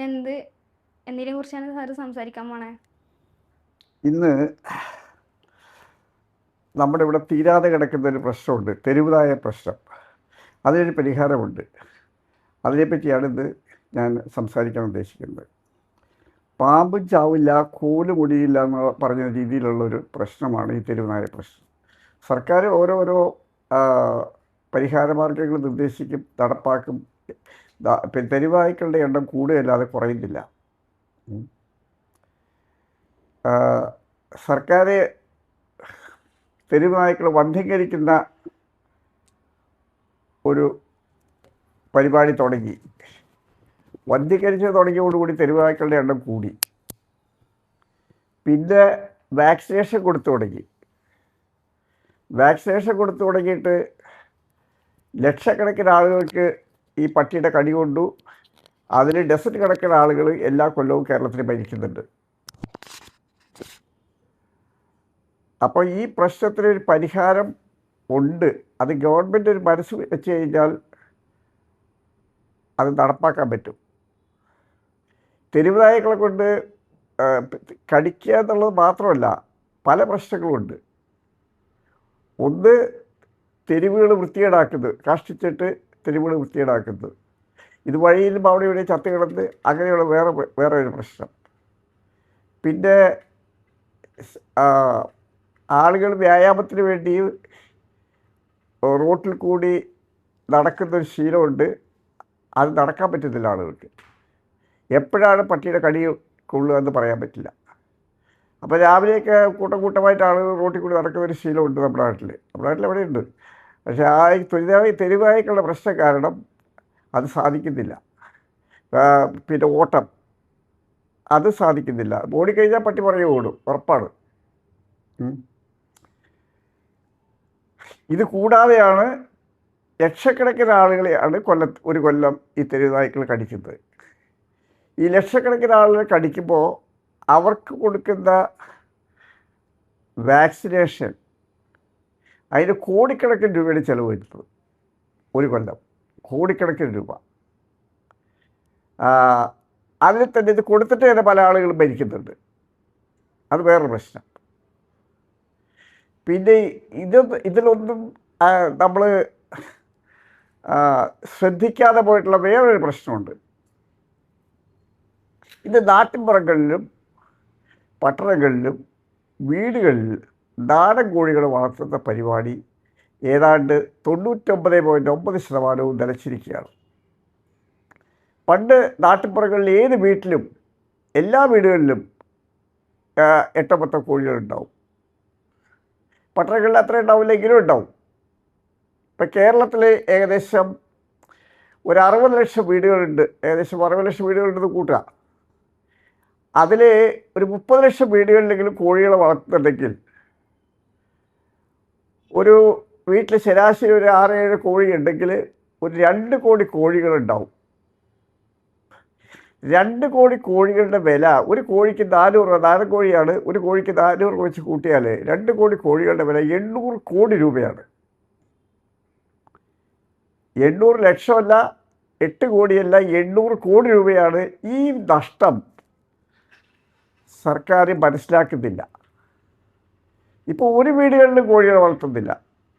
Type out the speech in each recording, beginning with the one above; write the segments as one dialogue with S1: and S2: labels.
S1: എന്ത് എന്തിനെ കുറിച്ചാണ് സാറ് സംസാരിക്കാൻ പോണേ?
S2: ഇന്ന് നമ്മുടെ ഇവിടെ തീരാതെ കിടക്കുന്ന ഒരു പ്രശ്നമുണ്ട്, തെരുവുനായ പ്രശ്നം. അതിനൊരു പരിഹാരമുണ്ട്. അതിനെപ്പറ്റിയാണ് ഇന്ന് ഞാൻ സംസാരിക്കാൻ ഉദ്ദേശിക്കുന്നത്. പാമ്പും ചാവില്ല, കോല് മുടിയില്ല എന്ന് പറഞ്ഞ രീതിയിലുള്ളൊരു പ്രശ്നമാണ് ഈ തെരുവുനായ പ്രശ്നം. സർക്കാർ ഓരോരോ പരിഹാര മാർഗ്ഗങ്ങൾ നിർദ്ദേശിക്കും, നടപ്പാക്കും. തെരുവായ്ക്കളുടെ എണ്ണം കൂടുകയല്ലാതെ കുറയുന്നില്ല. സർക്കാർ തെരുവുനായ്ക്കളെ വന്ധീകരിക്കുന്ന ഒരു പരിപാടി തുടങ്ങി. വന്ധീകരിച്ച് തുടങ്ങിയോടുകൂടി തെരുവുനായ്ക്കളുടെ എണ്ണം കൂടി. പിന്നെ വാക്സിനേഷൻ കൊടുത്തു തുടങ്ങി. വാക്സിനേഷൻ കൊടുത്തു തുടങ്ങിയിട്ട് ലക്ഷക്കണക്കിന് ആളുകൾക്ക് ഈ പട്ടിയുടെ കടി കൊണ്ടു. അതിൽ ഡസൻ കണക്കിന് ആളുകൾ എല്ലാ കൊല്ലവും കേരളത്തിൽ മരിക്കുന്നുണ്ട്. അപ്പോൾ ഈ പ്രശ്നത്തിനൊരു പരിഹാരം ഉണ്ട്. അത് ഗവൺമെൻറ് ഒരു മനസ്സ് വെച്ച് കഴിഞ്ഞാൽ അത് നടപ്പാക്കാൻ പറ്റും. തെരുവുനായ്ക്കളെ കൊണ്ട് കടിക്കുക എന്നുള്ളത് മാത്രമല്ല, പല പ്രശ്നങ്ങളുമുണ്ട്. ഒന്ന്, തെരുവുകൾ വൃത്തികേടാക്കുന്നത്, കാഷ്ടിച്ചിട്ട് തെരുവുകൾ വൃത്തികേടാക്കുന്നത്. ഇത് വഴിയിലും അവിടെ ഇവിടെ ചത്ത് കിടന്ന് അങ്ങനെയുള്ള വേറെ ഒരു പ്രശ്നം. പിന്നെ ആളുകൾ വ്യായാമത്തിന് വേണ്ടി റോട്ടിൽ കൂടി നടക്കുന്നൊരു ശീലമുണ്ട്. അത് നടക്കാൻ പറ്റുന്നില്ല ആളുകൾക്ക്. എപ്പോഴാണ് പട്ടിയുടെ കടി കൊള്ളുക എന്ന് പറയാൻ പറ്റില്ല. അപ്പോൾ രാവിലെയൊക്കെ കൂട്ടമായിട്ട് ആളുകൾ റോട്ടിൽ കൂടി നടക്കുന്നൊരു ശീലമുണ്ട് നമ്മുടെ നാട്ടിൽ എവിടെയുണ്ട്. പക്ഷേ ആ തെരുവായ്ക്കളുടെ പ്രശ്നം കാരണം അത് സാധിക്കുന്നില്ല. പിന്നെ ഓട്ടം അത് സാധിക്കുന്നില്ല. ഓടിക്കഴിഞ്ഞാൽ പട്ടി പുറകെ ഓടും, ഉറപ്പാണ്. ഇത് കൂടാതെയാണ് ലക്ഷക്കണക്കിന് ആളുകളെയാണ് ഒരു കൊല്ലം ഈ തെരുവുനായ്ക്കൾ കടിക്കുന്നത്. ഈ ലക്ഷക്കണക്കിന് ആളുകളെ കടിക്കുമ്പോൾ അവർക്ക് കൊടുക്കുന്ന വാക്സിനേഷൻ, അതിന് കോടിക്കണക്കിന് രൂപയുടെ ചിലവ് വരുന്നത്. ഒരു കൊല്ലം കോടിക്കണക്കിന് രൂപ. അതിൽ തന്നെ ഇത് കൊടുത്തിട്ട് തന്നെ പല ആളുകളും മരിക്കുന്നുണ്ട്. അത് വേറൊരു പ്രശ്നം. പിന്നെ ഇതിലൊന്നും നമ്മൾ ശ്രദ്ധിക്കാതെ പോയിട്ടുള്ള വേറൊരു പ്രശ്നമുണ്ട്. ഇത് നാട്ടിൻപുറങ്ങളിലും പട്ടണങ്ങളിലും വീടുകളിൽ നാടൻ കോഴികളെ വളർത്തുന്ന പരിപാടി ഏതാണ്ട് 99.9% നിലച്ചിരിക്കുകയാണ്. പണ്ട് നാട്ടിൻപുറങ്ങളിൽ ഏത് വീട്ടിലും, എല്ലാ വീടുകളിലും 8-10 കോഴികളുണ്ടാവും. പട്ടണങ്ങളിൽ അത്ര ഉണ്ടാവില്ലെങ്കിലും ഉണ്ടാവും. ഇപ്പം കേരളത്തിൽ ഏകദേശം ഒരു 60 ലക്ഷം വീടുകളുണ്ട്. ഏകദേശം 60 ലക്ഷം വീടുകളുണ്ടെന്ന് കൂട്ടുക. അതിൽ ഒരു 30 ലക്ഷം വീടുകളിലെങ്കിലും കോഴികളെ വളർത്തുന്നുണ്ടെങ്കിൽ ഒരു വീട്ടിൽ ശരാശരി ഒരു 6-7 കോഴി ഉണ്ടെങ്കിൽ ഒരു 2 കോടി കോഴികളുണ്ടാവും. 2 കോടി കോഴികളുടെ വില, ഒരു കോഴിക്ക് 400 രൂപ, നാടൻ കോഴിയാണ്, ഒരു കോഴിക്ക് 400 രൂപ വെച്ച് കൂട്ടിയാൽ 2 കോടി കോഴികളുടെ വില 800 കോടി രൂപയാണ്. 800 ലക്ഷമല്ല, 8 കോടിയല്ല, 800 കോടി രൂപയാണ്. ഈ നഷ്ടം സർക്കാർ മനസ്സിലാക്കുന്നില്ല. ഇപ്പോൾ ഒരു വീടുകളിലും കോഴികളെ വളർത്തുന്നില്ല.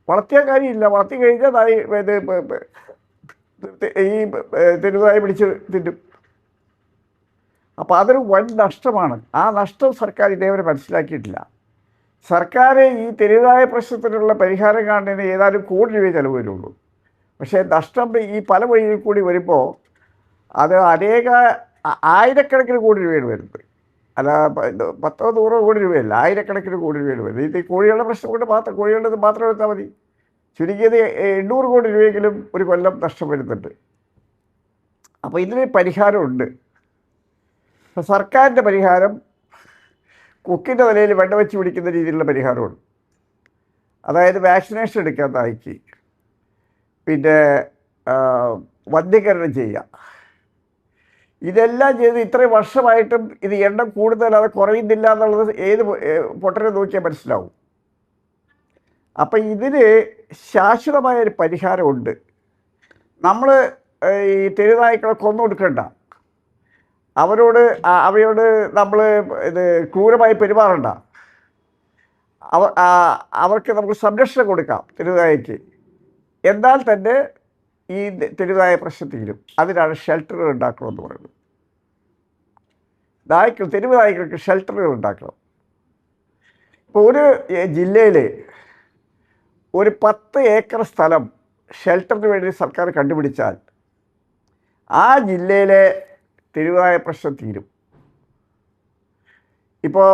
S2: വളർത്തിയ കാര്യമില്ല. വളർത്തി കഴിഞ്ഞാൽ ഈ തെരുവായി പിടിച്ച് തിന്നും. അപ്പോൾ അതൊരു വൻ നഷ്ടമാണ്. ആ നഷ്ടം സർക്കാർ ഇതേവരെ മനസ്സിലാക്കിയിട്ടില്ല. സർക്കാർ ഈ തെരുവായ പ്രശ്നത്തിനുള്ള പരിഹാരം കാണുന്നതിന് ഏതാനും കോടി രൂപയെ ചിലവ് വരുള്ളൂ. പക്ഷേ നഷ്ടം ഈ പല വഴിയിൽ കൂടി വരുമ്പോൾ അത് ആയിരക്കണക്കിന് കോടി രൂപയാണ് വരുന്നത്. അല്ല 10-100 കോടി രൂപയല്ല, ആയിരക്കണക്കിന് കോടി രൂപയാണ് വരുന്നത്. ഇത് കോഴികളുടെ പ്രശ്നം കൊണ്ട് മാത്രം, കോഴികളുടെ മാത്രം എടുത്താൽ മതി. ചുരുങ്ങിയത് 800 കോടി രൂപയെങ്കിലും ഒരു കൊല്ലം നഷ്ടം വരുന്നുണ്ട്. അപ്പോൾ ഇതിനൊരു പരിഹാരമുണ്ട്. സർക്കാരിൻ്റെ പരിഹാരം കൊക്കിൻ്റെ തലയിൽ വെണ്ണ വെച്ച് പിടിക്കുന്ന രീതിയിലുള്ള പരിഹാരമാണ്. അതായത് വാക്സിനേഷൻ എടുക്കാൻ നായിക്ക്, പിന്നെ വന്ധ്യകരണം ചെയ്യുക. ഇതെല്ലാം ചെയ്ത് ഇത്രയും വർഷമായിട്ടും ഇത് എണ്ണം കൂടുതലല്ലാതെ കുറയുന്നില്ല എന്നുള്ളത് ഏത് പൊട്ടനെ നോക്കിയാൽ മനസ്സിലാവും. അപ്പം ഇതിന് ശാശ്വതമായൊരു പരിഹാരമുണ്ട്. നമ്മൾ ഈ തെരുനായ്ക്കളെ കൊന്നു കൊടുക്കണ്ട. അവയോട് നമ്മൾ ഇത് ക്രൂരമായി പെരുമാറണ്ട. അവർക്ക് നമുക്ക് സംരക്ഷണം കൊടുക്കാം തെരുവുനായ്ക്ക്. എന്നാൽ തന്നെ ഈ തെരുവുനായ പ്രശ്നം തീരും. അതിനാണ് ഷെൽട്ടറുകൾ ഉണ്ടാക്കണമെന്ന് പറയുന്നത്. തെരുവ് നായ്ക്കൾക്ക് ഷെൽട്ടറുകൾ ഉണ്ടാക്കണം. ഇപ്പോൾ ഒരു ജില്ലയിൽ ഒരു 10 ഏക്കർ സ്ഥലം ഷെൽട്ടറിന് വേണ്ടി സർക്കാർ കണ്ടുപിടിച്ചാൽ ആ ജില്ലയിലെ തെരുവുനായ പ്രശ്നം തീരും. ഇപ്പോൾ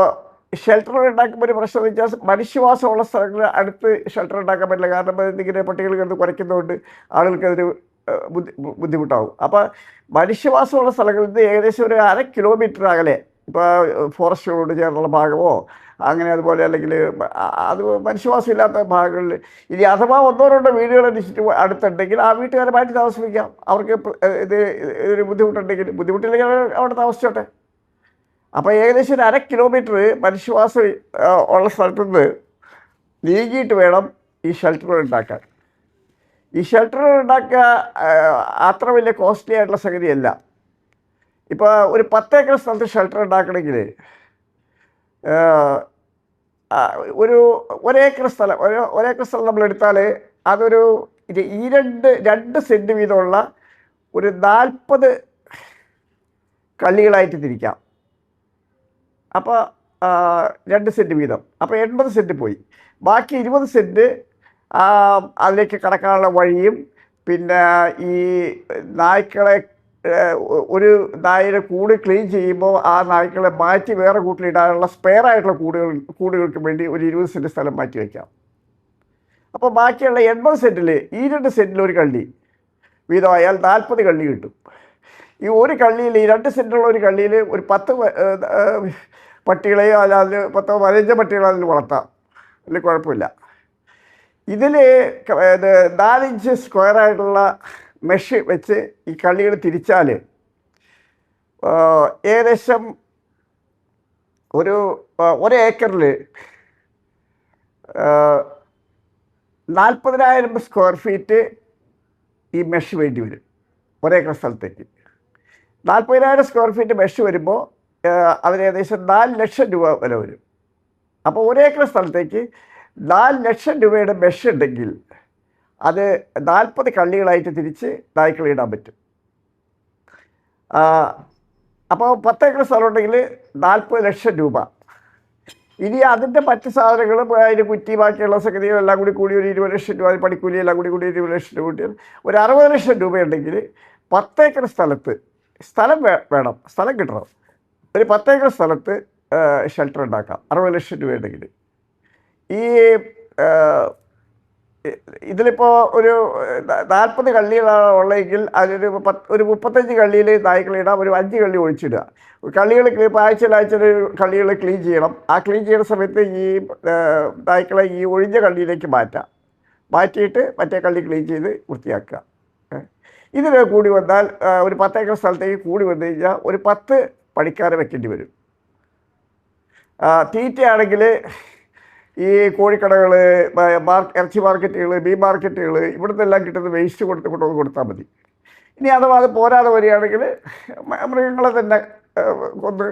S2: ഷെൽട്ടർ ഉണ്ടാക്കുമ്പോൾ ഒരു പ്രശ്നം എന്ന് വെച്ചാൽ മനുഷ്യവാസമുള്ള സ്ഥലങ്ങളിൽ അടുത്ത് ഷെൽട്ടർ ഉണ്ടാക്കാൻ പറ്റില്ല. കാരണം ഇങ്ങനെ പട്ടികൾ കിടന്ന് കുറയ്ക്കുന്നതുകൊണ്ട് ആളുകൾക്ക് അതൊരു ബുദ്ധിമുട്ടാവും. അപ്പോൾ മനുഷ്യവാസമുള്ള സ്ഥലങ്ങളിൽ നിന്ന് ഏകദേശം ഒരു 1/2 കിലോമീറ്റർ അകലെ, ഇപ്പോൾ ഫോറസ്റ്റുകളോട് ചേർന്നുള്ള ഭാഗമോ അങ്ങനെ, അതുപോലെ അല്ലെങ്കിൽ അത് മനുഷ്യവാസം ഇല്ലാത്ത ഭാഗങ്ങളിൽ ഇനി അഥവാ 1-2 വീടുകൾ അടുത്തുണ്ടെങ്കിൽ ആ വീട്ടുകാരെ മാറ്റി താമസിപ്പിക്കാം. അവർക്ക് ഒരു ബുദ്ധിമുട്ടില്ലെങ്കിൽ അവിടെ താമസിച്ചോട്ടെ. അപ്പോൾ ഏകദേശം ഒരു 1/2 കിലോമീറ്റർ മനുഷ്യവാസം ഉള്ള സ്ഥലത്തുനിന്ന് നീങ്ങിയിട്ട് വേണം ഈ ഷെൽട്ടറുകൾ ഉണ്ടാക്കാൻ. ഈ ഷെൽട്ടറുകൾ ഉണ്ടാക്കുക അത്ര വലിയ കോസ്റ്റ്ലി ആയിട്ടുള്ള സംഗതിയല്ല. ഇപ്പോൾ ഒരു 10 ഏക്കർ സ്ഥലത്ത് ഷെൽട്ടർ ഉണ്ടാക്കണമെങ്കിൽ ഒരേക്കർ സ്ഥലം നമ്മൾ എടുത്താൽ അതൊരു ഈ 2 സെൻറ്റ് വീതമുള്ള ഒരു 40 കള്ളികളായിട്ട് തിരിക്കാം. അപ്പോൾ 2 സെൻറ്റ് വീതം, അപ്പോൾ 80 സെൻറ്റ് പോയി. ബാക്കി 20 സെൻറ്റ് അതിലേക്ക് കടക്കാനുള്ള വഴിയും, പിന്നെ ഈ നായ്ക്കളെ ഒരു നായയുടെ കൂട് ക്ലീൻ ചെയ്യുമ്പോൾ ആ നായ്ക്കളെ മാറ്റി വേറെ കൂട്ടിലിടാനുള്ള സ്പെയർ ആയിട്ടുള്ള കൂടുകൾക്ക് വേണ്ടി ഒരു 20 സെൻറ്റ് സ്ഥലം മാറ്റി വയ്ക്കാം. അപ്പോൾ ബാക്കിയുള്ള 80 സെൻറ്റിൽ ഈ 2 സെൻറ്റിൽ ഒരു കള്ളി വീതമായാൽ 40 കള്ളി കിട്ടും. ഈ ഒരു കള്ളിയിൽ, ഈ 2 സെൻറ്റുള്ള ഒരു കള്ളിയിൽ ഒരു 10 പട്ടികളെയോ അല്ലാതെ 10-15 പട്ടികളോ അതിൽ വളർത്താം, അതിൽ കുഴപ്പമില്ല. ഇതിൽ 4 ഇഞ്ച് സ്ക്വയറായിട്ടുള്ള മെഷ് വെച്ച് ഈ കള്ളികൾ തിരിച്ചാൽ ഏകദേശം ഒരു ഏക്കറിൽ 40,000 സ്ക്വയർ ഫീറ്റ് ഈ മെഷ് വേണ്ടി വരും. ഒരേക്കർ സ്ഥലത്തേക്ക് 40,000 സ്ക്വയർ ഫീറ്റ് മെഷ് വരുമ്പോൾ അതിന് ഏകദേശം 4 ലക്ഷം രൂപ വില വരും. അപ്പോൾ ഒരേക്കർ സ്ഥലത്തേക്ക് 4 ലക്ഷം രൂപയുടെ മെഷ് ഉണ്ടെങ്കിൽ അത് 40 കള്ളികളായിട്ട് തിരിച്ച് നായ്ക്കളെ ഇടാൻ പറ്റും. അപ്പോൾ 10 ഏക്കർ സ്ഥലം ഉണ്ടെങ്കിൽ 40 ലക്ഷം രൂപ. ഇനി അതിൻ്റെ മറ്റ് സാധനങ്ങളും അതിന് കുറ്റി ബാക്കിയുള്ള സംഗതികളും എല്ലാം കൂടി ഒരു 20 ലക്ഷം രൂപ, പണിക്കൂലി എല്ലാം കൂടി 20 ലക്ഷം രൂപ കൂട്ടിയാൽ ഒരു 60 ലക്ഷം രൂപയുണ്ടെങ്കിൽ 10 ഏക്കർ സ്ഥലത്ത് സ്ഥലം വേണം, സ്ഥലം കിട്ടണം. ഒരു 10 ഏക്കർ സ്ഥലത്ത് ഷെൽട്ടർ ഉണ്ടാക്കാം 60 ലക്ഷം രൂപയുണ്ടെങ്കിൽ. ഈ ഇതിലിപ്പോൾ ഒരു 40 കള്ളികളാണ് ഉള്ളതെങ്കിൽ അതിലൊരു 35 കള്ളിയിൽ നായ്ക്കളിടാം, ഒരു 5 കള്ളി ഒഴിച്ചിടുക. കള്ളികൾ ഇപ്പോൾ ആഴ്ചയിൽ കള്ളികൾ ക്ലീൻ ചെയ്യണം. ആ ക്ലീൻ ചെയ്യുന്ന സമയത്ത് ഈ നായ്ക്കളെ ഈ ഒഴിഞ്ഞ കള്ളിയിലേക്ക് മാറ്റിയിട്ട് മറ്റേ കള്ളി ക്ലീൻ ചെയ്ത് വൃത്തിയാക്കുക. ഇതിൽ കൂടി വന്നാൽ ഒരു 10 ഏക്കർ സ്ഥലത്തേക്ക് കൂടി വന്നു കഴിഞ്ഞാൽ ഒരു 10 പണിക്കാരെ വെക്കേണ്ടി വരും. തീറ്റയാണെങ്കിൽ ഈ കോഴിക്കടകൾ, ഇറച്ചി മാർക്കറ്റുകൾ, മീൻ മാർക്കറ്റുകൾ, ഇവിടുന്നെല്ലാം കിട്ടുന്ന വേസ്റ്റ് കൊണ്ടുവന്ന് കൊടുത്താൽ മതി. ഇനി അഥവാ അത് പോരാതെ വരികയാണെങ്കിൽ മൃഗങ്ങളെ തന്നെ കൊന്ന്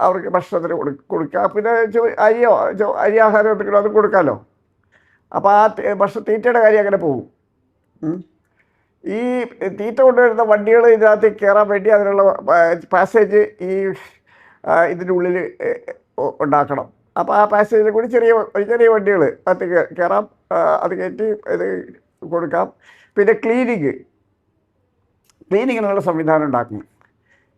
S2: അവർക്ക് ഭക്ഷണത്തിന് കൊടുക്കുക. പിന്നെ അരി ആഹാരം എന്തെങ്കിലും അത് കൊടുക്കാമല്ലോ. അപ്പോൾ ആ തീറ്റയുടെ കാര്യം അങ്ങനെ പോകും. ഈ തീറ്റ കൊണ്ടുവരുന്ന വണ്ടികൾ ഇതിനകത്ത് കയറാൻ വേണ്ടി അതിനുള്ള പാസേജ് ഈ ഇതിൻ്റെ ഉള്ളിൽ ഉണ്ടാക്കണം. അപ്പോൾ ആ പാസേജിൽ കൂടി ചെറിയ വണ്ടികൾ അത് കയറാം, അത് കയറ്റി ഇത് കൊടുക്കാം. പിന്നെ ക്ലീനിങ്ങിനുള്ള സംവിധാനം ഉണ്ടാക്കണം.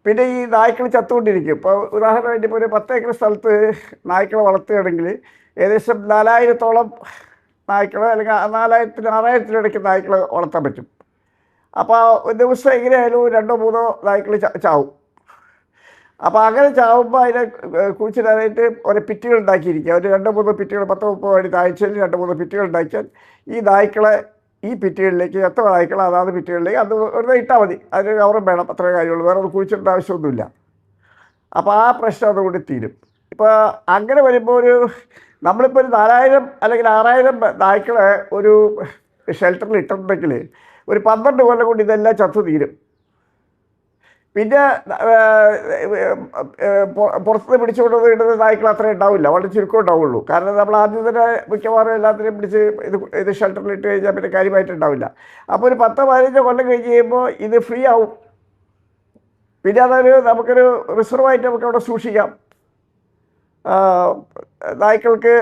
S2: പിന്നെ ഈ നായ്ക്കൾ ചത്തുകൊണ്ടിരിക്കും. ഇപ്പോൾ ഉദാഹരണമായിട്ട് ഇപ്പോൾ ഒരു 10 ഏക്കർ സ്ഥലത്ത് നായ്ക്കളെ വളർത്തുകയാണെങ്കിൽ ഏകദേശം 4000-ഓളം നായ്ക്കളെ, അല്ലെങ്കിൽ 4000-6000 ഇടയ്ക്ക് നായ്ക്കളെ വളർത്താൻ പറ്റും. അപ്പോൾ ഒരു ദിവസം എങ്ങനെയായാലും 2-3 നായ്ക്കൾ ചാവും. അപ്പോൾ അങ്ങനെ ചാവുമ്പോൾ അതിനെ കുഴിച്ചിടാനായിട്ട് ഒരു പിറ്റുകൾ ഉണ്ടാക്കിയിരിക്കുക. ഒരു 2-3 പിറ്റുകൾ, 10-30 അടി താഴ്ചയിൽ 2-3 പിറ്റുകൾ ഉണ്ടാക്കിയാൽ ഈ നായ്ക്കളെ ഈ പിറ്റുകളിലേക്ക്, എത്ര നായ്ക്കളെ അതാത് പിറ്റുകളിലേക്ക് അത് വെറുതെ ഇട്ടാൽ മതി. അതിന് കവറും വേണം, അത്ര കാര്യമുള്ളൂ. വേറെ ഒന്ന് കുഴിച്ചിടേണ്ട ആവശ്യമൊന്നുമില്ല. അപ്പോൾ ആ പ്രശ്നം അതുകൊണ്ട് തീരും. ഇപ്പോൾ അങ്ങനെ വരുമ്പോൾ നമ്മളിപ്പോൾ ഒരു 4000 അല്ലെങ്കിൽ 6000 നായ്ക്കളെ ഒരു ഷെൽട്ടറിൽ ഇട്ടിട്ടുണ്ടെങ്കിൽ ഒരു 12 കൊല്ലം കൊണ്ട് ഇതെല്ലാം ചത്തു തീരും. പിന്നെ പുറത്തുനിന്ന് പിടിച്ചുകൊണ്ട് ഇടുന്ന നായ്ക്കൾ അത്രയും ഉണ്ടാവില്ല, വളരെ ചുരുക്കം ഉണ്ടാവുള്ളൂ. കാരണം നമ്മൾ ആദ്യം തന്നെ മിക്കവാറും എല്ലാത്തിനെയും പിടിച്ച് ഇത് ഷെൽട്ടറിൽ ഇട്ട് കഴിഞ്ഞാൽ പിന്നെ കാര്യമായിട്ടുണ്ടാവില്ല. അപ്പോൾ ഒരു 10-15 കൊല്ലം കഴിഞ്ഞ് കഴിയുമ്പോൾ ഇത് ഫ്രീ ആവും. പിന്നെ നമുക്കൊരു റിസർവായിട്ട് നമുക്ക് അവിടെ സൂക്ഷിക്കാം. നായ്ക്കൾക്ക്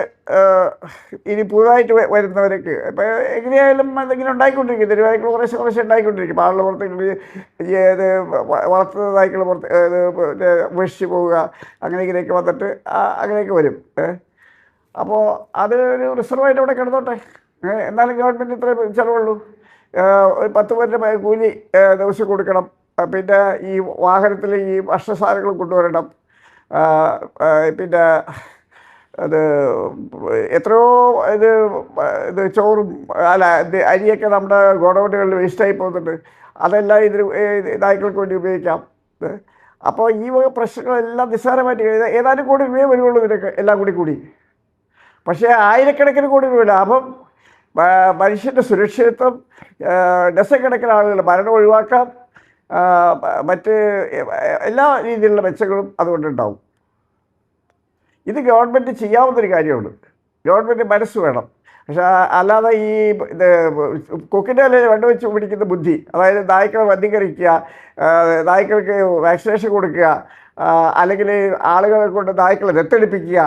S2: ഇനി പുതുതായിട്ട് വരുന്നവർക്ക് ഇപ്പം എങ്ങനെയായാലും എന്തെങ്കിലും ഉണ്ടായിക്കൊണ്ടിരിക്കും, തെരുവായ്ക്കൾ കുറേശ്ശെ ഉണ്ടായിക്കൊണ്ടിരിക്കും. ആളുടെ പുറത്തേക്ക് ഇത് വളർത്തുന്ന നായ്ക്കൾ ഇത് ഉപേക്ഷിച്ച് പോവുക, അങ്ങനെ ഇങ്ങനെയൊക്കെ വന്നിട്ട് അങ്ങനെയൊക്കെ വരും. അപ്പോൾ അത് ഒരു റിസർവായിട്ട് അവിടെ കിടന്നോട്ടെ. എന്നാലും ഗവൺമെൻറ് ഇത്ര ചിലവുള്ളൂ. 10 പേരുടെ കൂലി ദിവസം കൊടുക്കണം. പിന്നെ ഈ വാഹനത്തിൽ ഈ ഭക്ഷണസാധനങ്ങൾ കൊണ്ടുവരണം. പിന്നെ അത് എത്രയോ ഇത് ചോറും അരിയൊക്കെ നമ്മുടെ ഗോഡൗണുകളിൽ വേസ്റ്റായി പോകുന്നുണ്ട്. അതെല്ലാം നായ്ക്കൾക്ക് വേണ്ടി ഉപയോഗിക്കാം. അപ്പോൾ ഈ വക പ്രശ്നങ്ങളെല്ലാം നിസ്സാരമായിട്ട് ഏതാനും കോടി രൂപയെ വരുള്ളൂ ഇതിനൊക്കെ എല്ലാം കൂടി. പക്ഷേ ആയിരക്കണക്കിന് കോടി രൂപ ലാഭം, മനുഷ്യൻ്റെ സുരക്ഷിതത്വം, ഡസക്കണക്കിന് ആളുകൾ മരണം ഒഴിവാക്കാം, മറ്റ് എല്ലാ രീതിയിലുള്ള മെച്ചങ്ങളും അതുകൊണ്ടുണ്ടാവും. ഇത് ഗവൺമെൻറ് ചെയ്യാവുന്നൊരു കാര്യമാണ്. ഗവൺമെൻറ് മനസ്സ് വേണം. പക്ഷേ അല്ലാതെ ഈ കൊക്കിൻ്റെ ഇലയിൽ വെണ്ട വെച്ച് പിടിക്കുന്ന ബുദ്ധി, അതായത് നായ്ക്കളെ വന്ധീകരിക്കുക, നായ്ക്കൾക്ക് വാക്സിനേഷൻ കൊടുക്കുക, അല്ലെങ്കിൽ ആളുകളെ കൊണ്ട് നായ്ക്കളെ ദത്തെടുപ്പിക്കുക.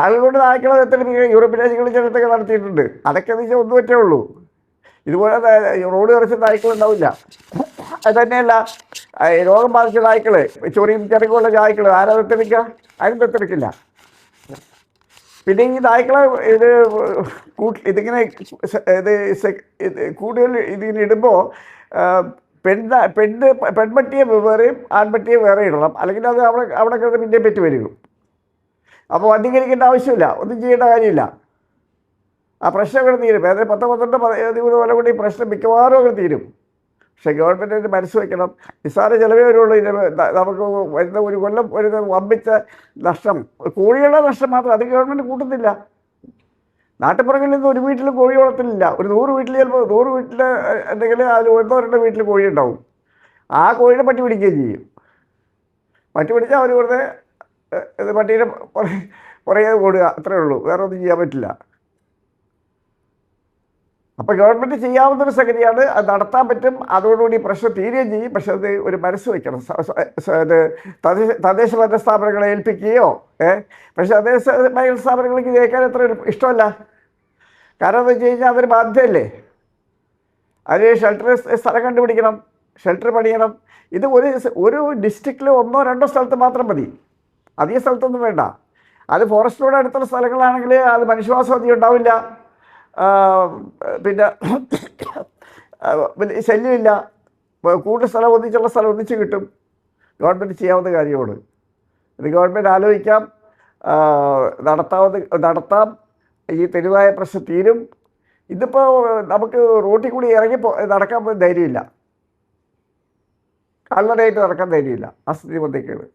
S2: ആളുകൾ കൊണ്ട് നായ്ക്കളെ ദത്തെടുപ്പിക്കുക യൂറോപ്യൻ രാജ്യങ്ങളിൽ ചിലത്തൊക്കെ നടത്തിയിട്ടുണ്ട്. അതൊക്കെ എന്ന് വെച്ചാൽ ഒന്നു പറ്റേ ഉള്ളൂ. ഇതുപോലെ റോഡ് നിറച്ച നായ്ക്കളുണ്ടാവില്ല. അത് തന്നെയല്ല, രോഗം ബാധിച്ച നായ്ക്കൾ, ചൊറിയും ചിറകുള്ള നായ്ക്കൾ ആരാ ദത്തെടുക്കുക? ആരും ദത്തെടുക്കില്ല. പിന്നെ ഈ നായ്ക്കളെ ഇതിങ്ങനെ കൂടുതൽ ഇതിങ്ങനെ ഇടുമ്പോൾ പെൺപട്ടിയെ വേറെയും ആൺപട്ടിയെ വേറെ ഇടണം, അല്ലെങ്കിൽ അത് അവിടെ കിടന്ന് പിന്നെ പെറ്റ് വരും. അപ്പോൾ വന്ധീകരിക്കേണ്ട ആവശ്യമില്ല, ഒന്നും ചെയ്യേണ്ട കാര്യമില്ല. ആ പ്രശ്നം ഇവിടെ തീരും. അതായത് 10-12-13 കൊല്ലം കൊണ്ട് ഈ പ്രശ്നം മിക്കവാറും ഒക്കെ തീരും. പക്ഷേ ഗവൺമെൻറ് ഇത് മനസ്സ് വയ്ക്കണം. നിസ്സാര ചിലവേ വരുള്ളൂ. നമുക്ക് വരുന്ന ഒരു കൊല്ലം വരുന്ന വമ്പിച്ച നഷ്ടം, കോഴികളുടെ നഷ്ടം മാത്രം, അത് ഗവൺമെൻറ് കൂട്ടുന്നില്ല. നാട്ടുപുറങ്ങളിൽ നിന്ന് ഒരു വീട്ടിൽ കോഴി വളർത്തലില്ല. ഒരു 100 വീട്ടിൽ ചിലപ്പോൾ 100 വീട്ടിൽ എന്തെങ്കിലും അതിൽ 1-2 വീട്ടിൽ കോഴി ഉണ്ടാവും. ആ കോഴിയുടെ പട്ടി പിടിക്കുകയും ചെയ്യും. പട്ടി പിടിച്ചാൽ അവർ വെറുതെ പട്ടീനെ പുറകെ ഓടുക, അത്രേ ഉള്ളൂ. വേറെ ഒന്നും ചെയ്യാൻ പറ്റില്ല. അപ്പോൾ ഗവൺമെൻറ് ചെയ്യാവുന്നൊരു സംഗതിയാണ്, അത് നടത്താൻ പറ്റും. അതോടുകൂടി പ്രശ്നം തീരുകയും ചെയ്യും. പക്ഷെ അത് ഒരു മനസ്സ് വയ്ക്കണം. ഇത് തദ്ദേശ ഭരണ സ്ഥാപനങ്ങളെ ഏൽപ്പിക്കുകയോ പക്ഷേ തദ്ദേശ ഭരണ സ്ഥാപനങ്ങൾക്ക് കേൾക്കാൻ അത്ര ഇഷ്ടമല്ല. കാരണം എന്താ വെച്ച് കഴിഞ്ഞാൽ അതൊരു ബാധ്യതയല്ലേ. അതിന് ഷെൽട്ടർ സ്ഥലം കണ്ടുപിടിക്കണം, ഷെൽട്ടർ പണിയണം. ഇത് ഒരു ഡിസ്ട്രിക്റ്റിൽ 1-2 സ്ഥലത്ത് മാത്രം മതി, അധിക സ്ഥലത്തൊന്നും വേണ്ട. അത് ഫോറസ്റ്റിനോട് അടുത്തുള്ള സ്ഥലങ്ങളാണെങ്കിൽ അത് മനുഷ്യവാസം അധികം ഉണ്ടാവില്ല. പിന്നെ ശല്യമില്ല. കൂടുതൽ സ്ഥലം ഒന്നിച്ചുള്ള സ്ഥലം ഒന്നിച്ച് കിട്ടും. ഗവൺമെൻറ് ചെയ്യാവുന്ന കാര്യമാണ്. ഇത് ഗവൺമെൻറ് ആലോചിക്കാം, നടത്താം. ഈ തെരുവായ പ്രശ്നം തീരും. ഇതിപ്പോൾ നമുക്ക് റോട്ടിൽ കൂടി ഇറങ്ങി നടക്കാൻ ധൈര്യമില്ല, കാൽനടയായിട്ട് നടക്കാൻ ധൈര്യമില്ല. ആ സ്ഥിതി വന്നേക്കാണ്.